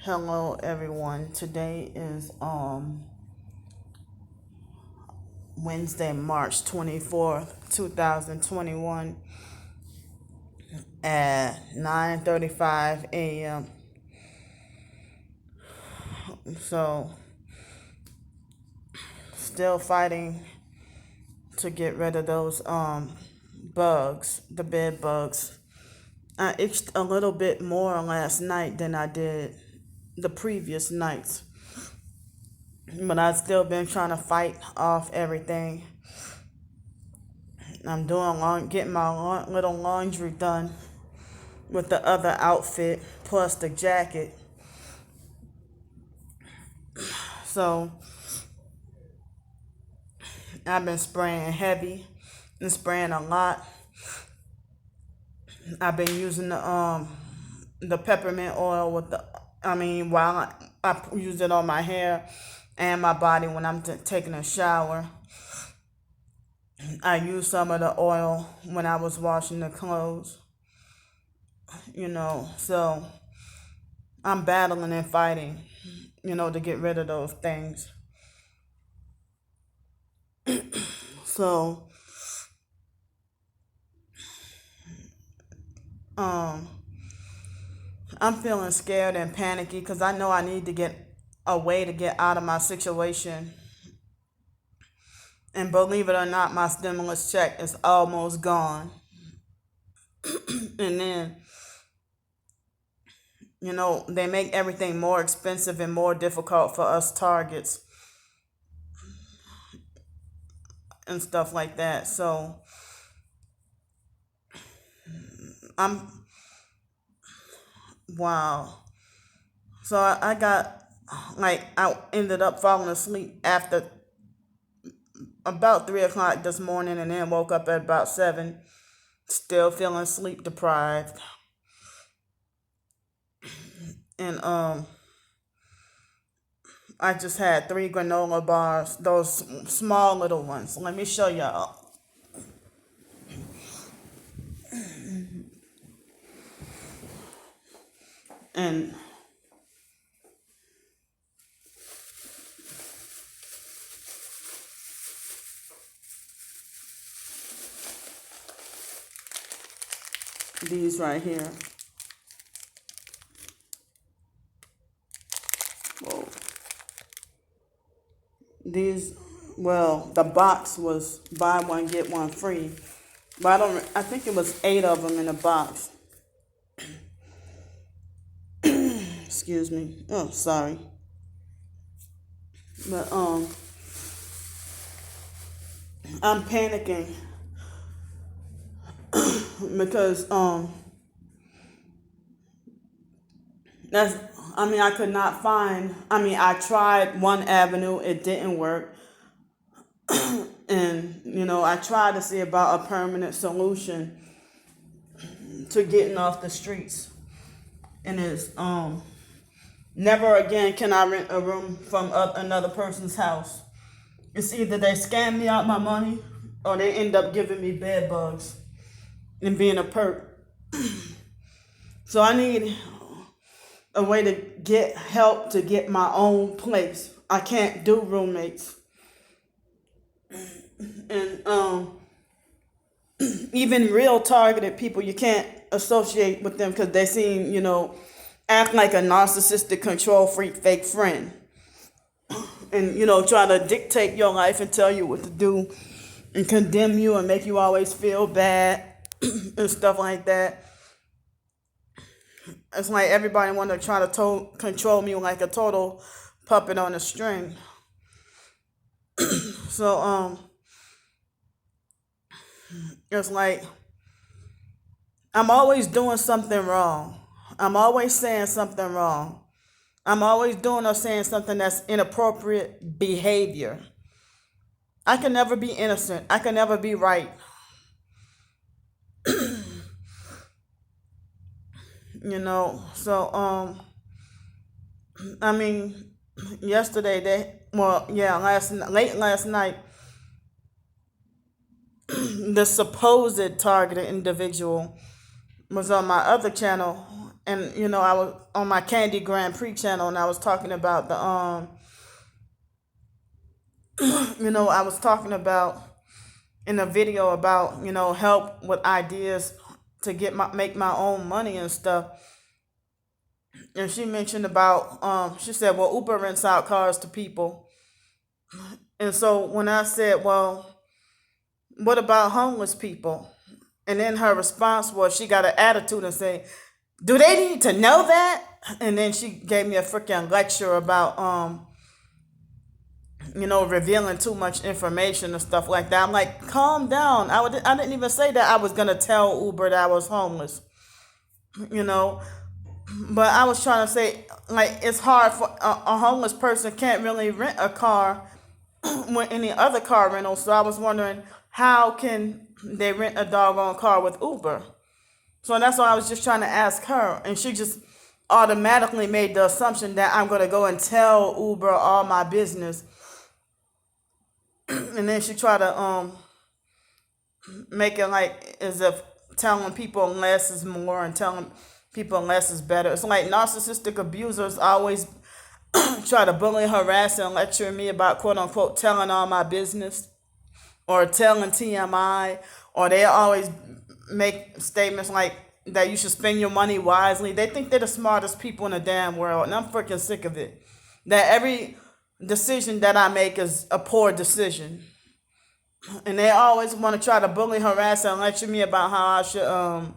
Hello everyone. Today is Wednesday, March 24th, 2021 at 9:35 a.m. So, still fighting to get rid of those bugs, the bed bugs. I itched a little bit more last night than I did the previous nights. But I've still been trying to fight off everything. I'm getting my little laundry done with the other outfit plus the jacket. So I've been spraying heavy and spraying a lot. I've been using the peppermint oil while I use it on my hair and my body when I'm taking a shower. I used some of the oil when I was washing the clothes. So I'm battling and fighting, to get rid of those things. So, I'm feeling scared and panicky because I know I need to get a way to get out of my situation. And believe it or not, my stimulus check is almost gone. And then, they make everything more expensive and more difficult for us targets and stuff like that. So wow. So I got, I ended up falling asleep after about 3 o'clock this morning and then woke up at about 7, still feeling sleep deprived. And I just had 3 granola bars, those small little ones. Let me show y'all. And these right here. Whoa. The box was buy one, get one free. But I think it was 8 of them in a box. Excuse me. Oh, sorry. But I'm panicking because I could not find. I tried one avenue, it didn't work. And I tried to see about a permanent solution to getting off the streets. And it's never again can I rent a room from another person's house. It's either they scam me out my money or they end up giving me bed bugs and being a perk. So I need a way to get help to get my own place. I can't do roommates. And even real targeted people, you can't associate with them because they seem, act like a narcissistic control freak fake friend. And, try to dictate your life and tell you what to do and condemn you and make you always feel bad and stuff like that. It's like everybody want to try to control me like a total puppet on a string. So, it's like I'm always doing something wrong. I'm always saying something wrong. I'm always doing or saying something that's inappropriate behavior. I can never be innocent. I can never be right. So yesterday late last night, the supposed targeted individual was on my other channel and I was on my Candy Grandpre channel, and I was talking about the I was talking about in a video about help with ideas to make my own money and stuff. And she mentioned about she said, well, Uber rents out cars to people. And so when I said, well, what about homeless people? And then her response was, she got an attitude and said, do they need to know that? And then she gave me a freaking lecture about revealing too much information and stuff like that. I'm like, calm down. I didn't even say that I was gonna tell Uber that I was homeless. But I was trying to say, like, it's hard for a homeless person can't really rent a car with any other car rental. So I was wondering, how can they rent a doggone car with Uber? So that's why I was just trying to ask her. And she just automatically made the assumption that I'm going to go and tell Uber all my business. And then she tried to make it like as if telling people less is more and telling people less is better. It's like narcissistic abusers always try to bully, harass, and lecture me about quote unquote telling all my business or telling TMI, or they always make statements like that you should spend your money wisely. They think they're the smartest people in the damn world, and I'm freaking sick of it. That every decision that I make is a poor decision. And they always want to try to bully, harass, and lecture me about how I should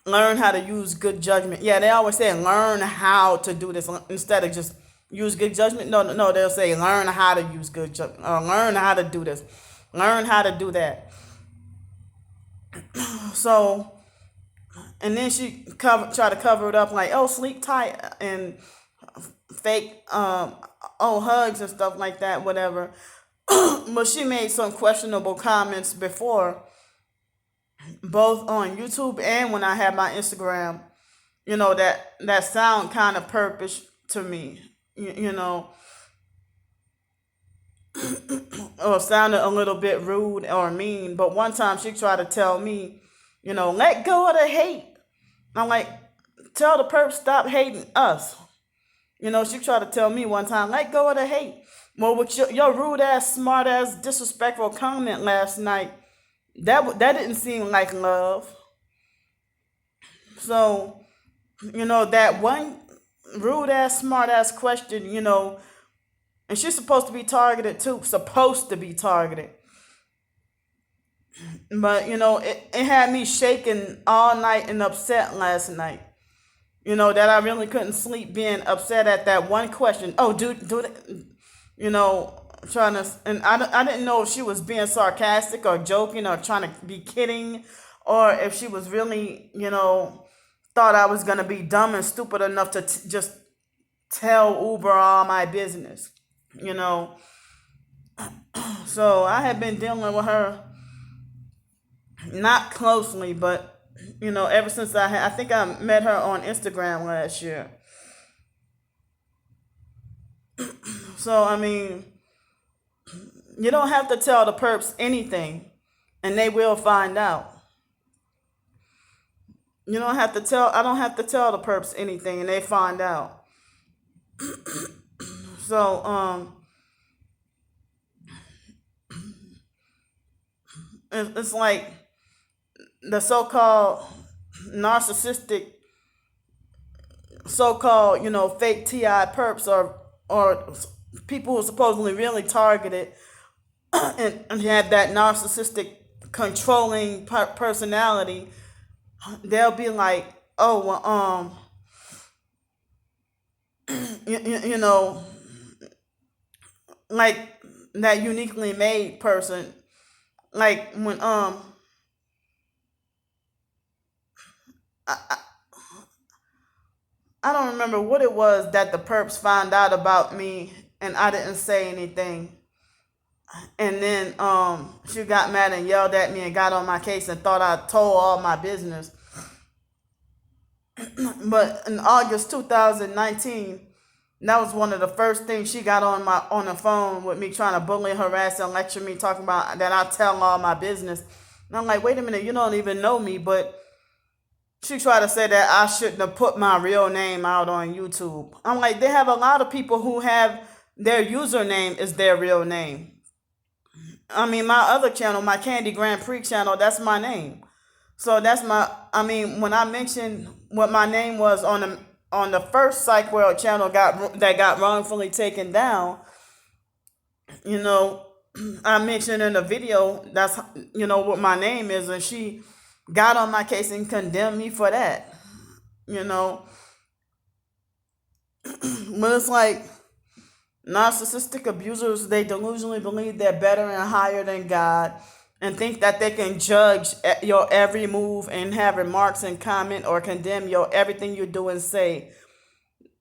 learn how to use good judgment. Yeah, they always say learn how to do this instead of just use good judgment. No, they'll say learn how to use good judgment, or learn how to do this, learn how to do that. So, and then she try to cover it up like, oh, sleep tight and fake hugs and stuff like that, whatever. But she made some questionable comments before, both on YouTube and when I had my Instagram, that sound kind of purpose to me, or sounded a little bit rude or mean. But one time she tried to tell me, let go of the hate. I'm like, tell the perp stop hating us. She tried to tell me one time, let go of the hate. Well, with your rude ass, smart ass, disrespectful comment last night, that didn't seem like love. So, that one rude ass, smart ass question, and she's supposed to be targeted too, supposed to be targeted. But, it had me shaking all night and upset last night. That I really couldn't sleep being upset at that one question. Oh, do it, trying to, and I didn't know if she was being sarcastic or joking or trying to be kidding, or if she was really, thought I was going to be dumb and stupid enough to just tell Uber all my business, So I had been dealing with her, not closely, but, ever since I think I met her on Instagram last year. So, I mean, you don't have to tell the perps anything, and they will find out. I don't have to tell the perps anything, and they find out. So, it's like the so-called narcissistic, so-called, fake TI perps or people who are supposedly really targeted and have that narcissistic controlling personality. They'll be like, oh, well, like that uniquely made person. Like when I don't remember what it was that the perps found out about me and I didn't say anything. And then she got mad and yelled at me and got on my case and thought I told all my business. But in August 2019, that was one of the first things she got on the phone with me, trying to bully, harass, and lecture me, talking about that I tell all my business. And I'm like, wait a minute, you don't even know me, but She tried to say that I shouldn't have put my real name out on YouTube. I'm like, they have a lot of people who have their username is their real name. I mean, my other channel, my Candy Grandpre channel, that's my name. So that's my. I mean, when I mentioned what my name was on the first Psych World channel got wrongfully taken down, you know, I mentioned in the video that's what my name is, and she got on my case and condemned me for that. You know, but it's like narcissistic abusers, they delusionally believe they're better and higher than God and think that they can judge your every move and have remarks and comment or condemn your everything you do and say.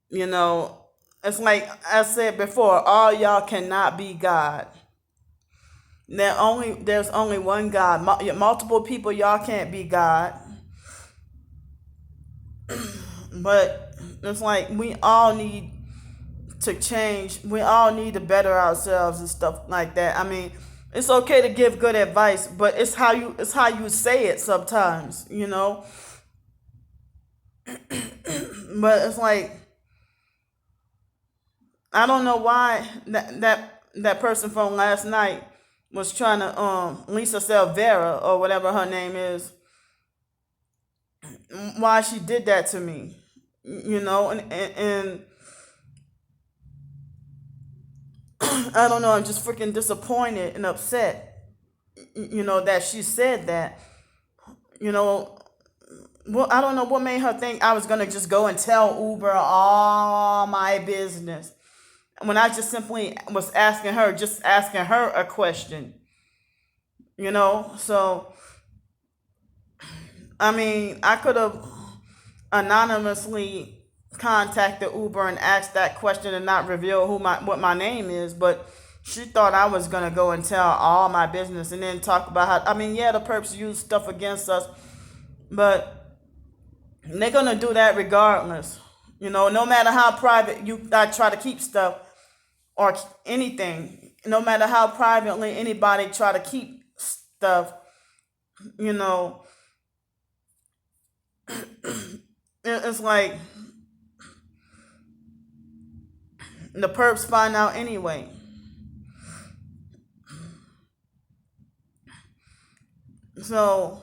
You know, it's like I said before, all y'all cannot be God. There's only one God. Multiple people, y'all can't be God. But it's like we all need to change. We all need to better ourselves and stuff like that. I mean, it's okay to give good advice, but it's how you say it sometimes, you know. But it's like I don't know why that person from last night was trying to Lisa Selvera or whatever her name is, why she did that to me, you know, and I don't know, I'm just freaking disappointed and upset, you know, that she said that, you know. Well, I don't know what made her think I was gonna just go and tell Uber all my business when I just simply was asking her a question, you know. So I mean, I could have anonymously contacted Uber and asked that question and not reveal what my name is, but she thought I was gonna go and tell all my business and then talk about how. I mean, yeah, the perps use stuff against us, but they're gonna do that regardless. You know, no matter how private I try to keep stuff or anything, no matter how privately anybody try to keep stuff, you know, it's like the perps find out anyway. So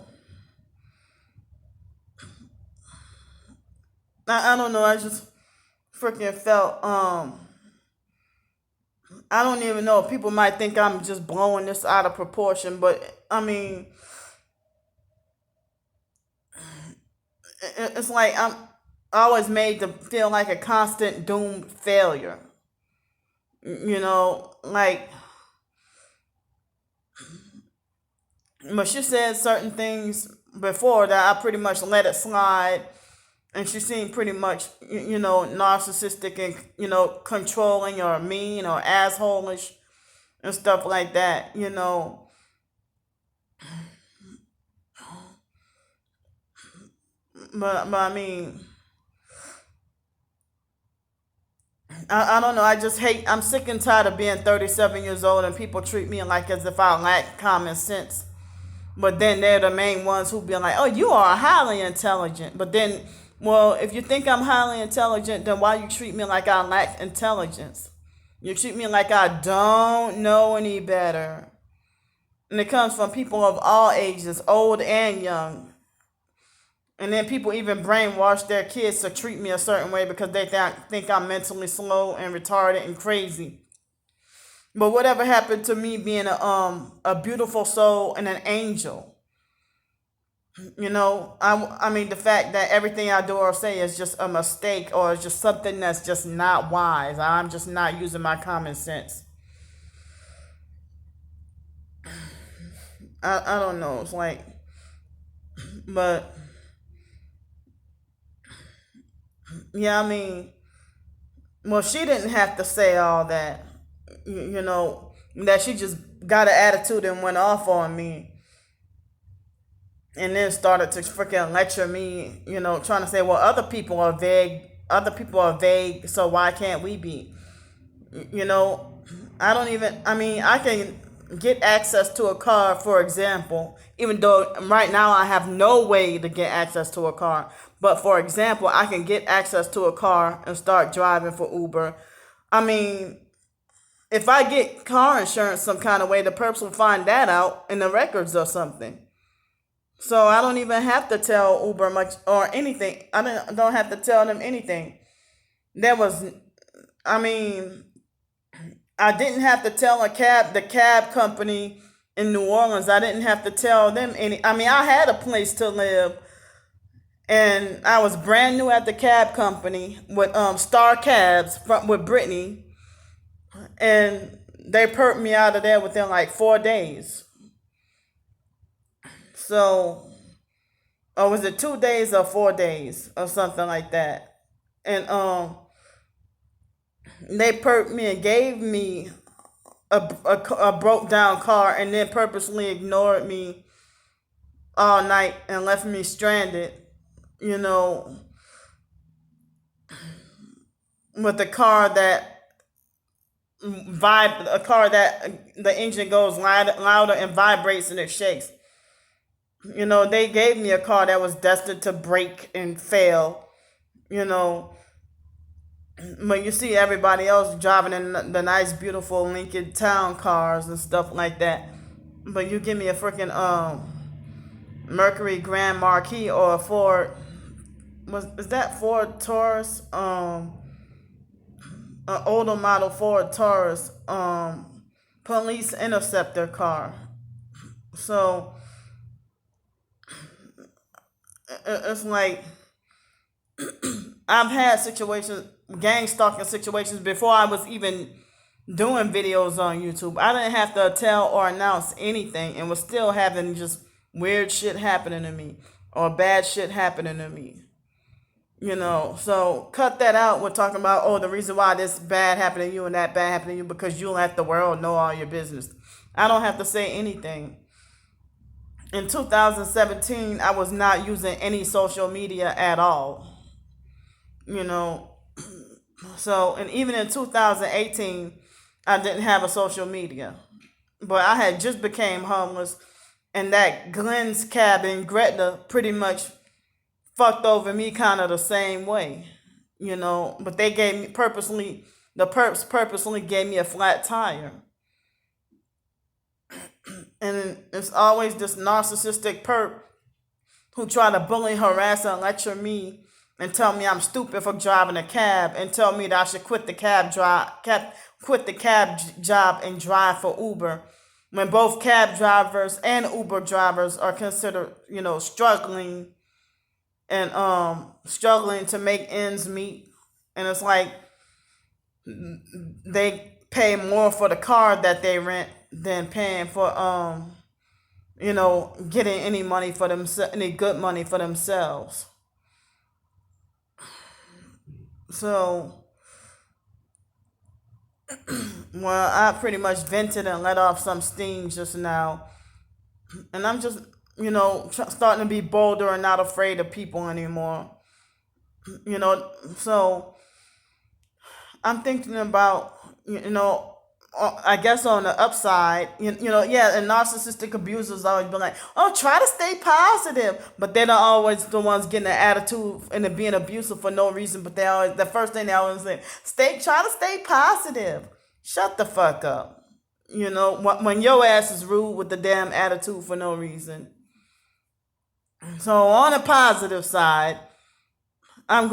I don't know. I just freaking felt I don't even know. People might think I'm just blowing this out of proportion, but I mean, it's like I'm always made to feel like a constant doomed failure. You know, like, but she said certain things before that I pretty much let it slide, and she seemed pretty much, you know, narcissistic and, you know, controlling or mean or assholish and stuff like that, you know. But I mean, I don't know. I'm sick and tired of being 37 years old and people treat me like as if I lack common sense. But then they're the main ones who be like, oh, you are highly intelligent. But then, well, if you think I'm highly intelligent, then why you treat me like I lack intelligence? You treat me like I don't know any better. And it comes from people of all ages, old and young. And then people even brainwash their kids to treat me a certain way because they think I'm mentally slow and retarded and crazy. But whatever happened to me being a beautiful soul and an angel? You know, I mean, the fact that everything I do or say is just a mistake or it's just something that's just not wise. I'm just not using my common sense. I don't know. It's like, but yeah, I mean, well, she didn't have to say all that. You know, that she just got an attitude and went off on me. And then started to freaking lecture me, you know, trying to say, well, other people are vague, so why can't we be? You know, I mean, I can get access to a car, for example, even though right now I have no way to get access to a car, but for example, I can get access to a car and start driving for Uber. I mean, if I get car insurance some kind of way, the perps will find that out in the records or something. So I don't even have to tell Uber much or anything. I don't have to tell them anything. There was, I mean, I didn't have to tell the cab company in New Orleans. I didn't have to tell them any. I mean, I had a place to live, and I was brand new at the cab company with Star Cabs with Brittany, and they perked me out of there within like 4 days. So, or was it 2 days or 4 days or something like that? And they perked me and gave me a broke down car, and then purposely ignored me all night and left me stranded, you know, with a car that the engine goes louder and vibrates and it shakes. You know, they gave me a car that was destined to break and fail, you know. But you see everybody else driving in the nice, beautiful Lincoln Town cars and stuff like that. But you give me a freaking Mercury Grand Marquis or a Ford. Is that Ford Taurus? An older model Ford Taurus police interceptor car. So it's like I've had gang stalking situations before I was even doing videos on YouTube. I didn't have to tell or announce anything and was still having just weird shit happening to me or bad shit happening to me. You know, so cut that out. We're talking about, oh, the reason why this bad happened to you and that bad happened to you because you let the world know all your business. I don't have to say anything. In 2017, I was not using any social media at all. You know, so, and even in 2018, I didn't have a social media. But I had just became homeless, and that Glenn's cabin, Gretna, pretty much fucked over me kind of the same way, you know. But they gave me the perps purposely gave me a flat tire. And it's always this narcissistic perp who try to bully, harass, and lecture me and tell me I'm stupid for driving a cab and tell me that I should quit the cab job and drive for Uber, when both cab drivers and Uber drivers are considered, you know, struggling and struggling to make ends meet. And it's like they pay more for the car that they rent than paying for you know, getting any money for themselves, any good money for themselves. So, well, I pretty much vented and let off some steam just now, and I'm just, you know, starting to be bolder and not afraid of people anymore. You know, so I'm thinking about, you know, I guess on the upside, you know, yeah, and narcissistic abusers always be like, oh, try to stay positive. But they're not always the ones getting an attitude and being abusive for no reason. But the first thing they always say, try to stay positive. Shut the fuck up. You know, when your ass is rude with the damn attitude for no reason. So on the positive side, I'm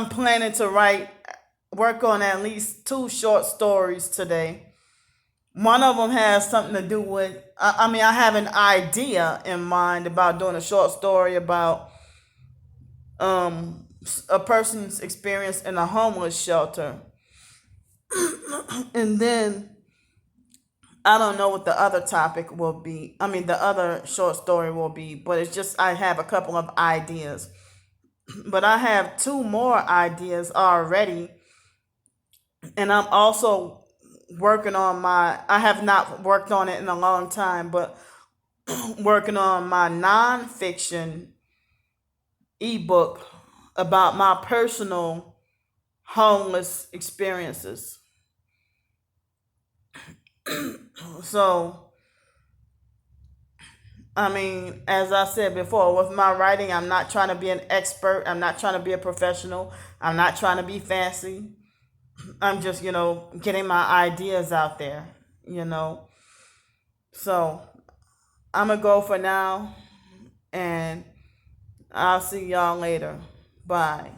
planning to work on at least 2 short stories today. One of them has something to do with, I mean, I have an idea in mind about doing a short story about a person's experience in a homeless shelter. And then I don't know what the other topic will be. I mean, the other short story will be, but it's just I have a couple of ideas. But I have 2 more ideas already. And I'm also working on I have not worked on it in a long time, but working on my nonfiction ebook about my personal homeless experiences. So, I mean, as I said before, with my writing, I'm not trying to be an expert. I'm not trying to be a professional. I'm not trying to be fancy. I'm just, getting my ideas out there. So, I'm going to go for now, and I'll see y'all later. Bye.